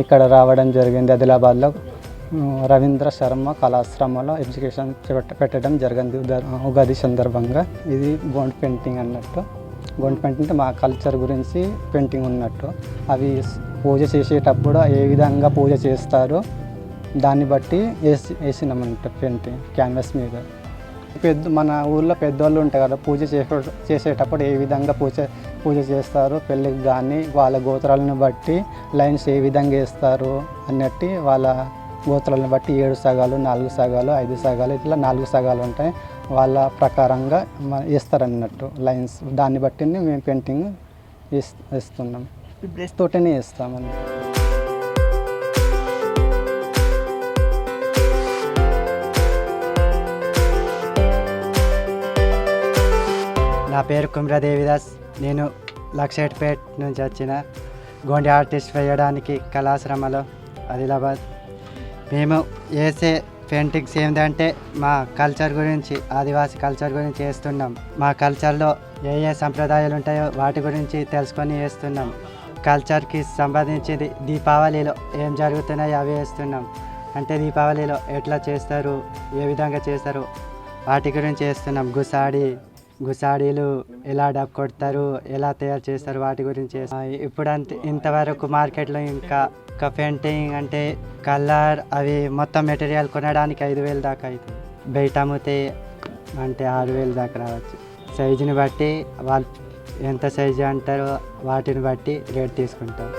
ఇక్కడ రావడం జరిగింది ఆదిలాబాద్లో. రవీంద్ర శర్మ కళాశ్రమలో ఎడ్యుకేషన్ పెట్టడం జరిగింది ఉగాది సందర్భంగా. ఇది గోండ్ పెయింటింగ్ అన్నట్టు. గోండ్ పెయింటింగ్ అంటే మా కల్చర్ గురించి పెయింటింగ్ ఉన్నట్టు. అవి పూజ చేసేటప్పుడు ఏ విధంగా పూజ చేస్తారో దాన్ని బట్టి వేసినామంట పెయింటింగ్ క్యాన్వాస్ మీద. మన ఊళ్ళో పెద్దవాళ్ళు ఉంటారు కదా, పూజ చేసేటప్పుడు ఏ విధంగా పూజ చేస్తారు, పెళ్ళికి కానీ వాళ్ళ గోత్రాలను బట్టి లైన్స్ ఏ విధంగా వేస్తారు అన్నట్టు వాళ్ళ గోత్రాలను బట్టి 7 సగాలు, 4 సగాలు, 5 సగాలు ఇట్లా 4 సగాలు ఉంటాయి. వాళ్ళ ప్రకారంగా వేస్తారన్నట్టు లైన్స్. దాన్ని బట్టి మేము పెయింటింగ్ వేస్తున్నాం. బ్రష్ తోటనే వేస్తామని. నా పేరు కుమ్రా దేవిదాస్. నేను లక్షేట్పేట్ నుంచి వచ్చిన గోండి ఆర్టిస్ట్ వేయడానికి కళాశ్రమలో ఆదిలాబాద్. మేము వేసే పెయింటింగ్స్ ఏంటంటే మా కల్చర్ గురించి, ఆదివాసీ కల్చర్ గురించి వేస్తున్నాం. మా కల్చర్లో ఏ సంప్రదాయాలు ఉంటాయో వాటి గురించి తెలుసుకొని వేస్తున్నాం. కల్చర్కి సంబంధించింది దీపావళిలో ఏం జరుగుతున్నాయో అవి వేస్తున్నాం. అంటే దీపావళిలో ఎట్లా చేస్తారు, ఏ విధంగా చేస్తారు వాటి గురించి వేస్తున్నాం. గుసాడీలు ఎలా డబ్ కొడతారు, ఎలా తయారు చేస్తారు వాటి గురించి. ఇప్పుడు ఇంతవరకు మార్కెట్లో ఇంకా పెయింటింగ్ అంటే కలర్ అవి మొత్తం మెటీరియల్ కొనడానికి 5,000 దాకా అవుతుంది. బయట అమ్మితే అంటే 6,000 దాకా రావచ్చు. సైజుని బట్టి వాళ్ళు ఎంత సైజు అంటారో వాటిని బట్టి రేట్ తీసుకుంటారు.